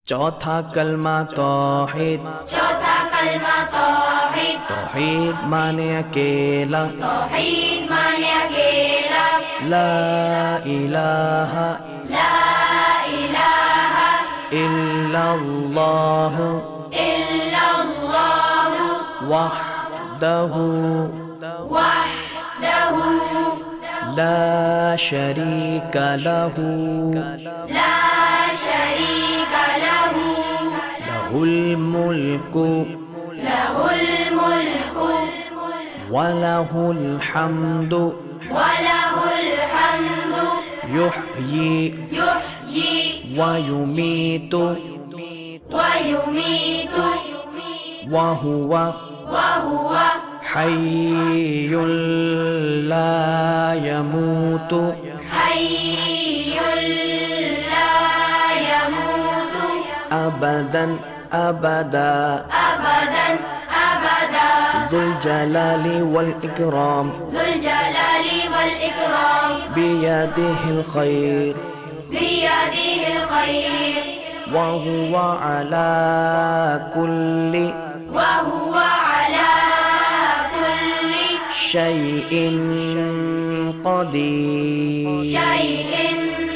चौथा कलमा तौहीद। चौथा कलमा तौहीद। तौहीद माने अकेला। तौहीद माने अकेला। ला इलाहा ला इलाहा इल्लल्लाह इल्लल्लाह वहदहु वहदहु ला शरीका लहु ला शरीका लहु लहुल मुल्कु लहुल मुल्कु वलहुल हम्दु वलहुल हम्दु युहयी युहयी वयुमीतु वयुमीतु वहुवा वहुव हय्युल ला यमूतु हय्युल ला यमूतु अबदन अबदा अबदन अबदा ज़ुल जलाली वल इकराम ज़ुल जलाली वल इकराम बियदिहिल खैर बियदिहिल खैर वहुवा अला कुल्लि वहुव अला कुल्लि शैइन क़दीर। शैइन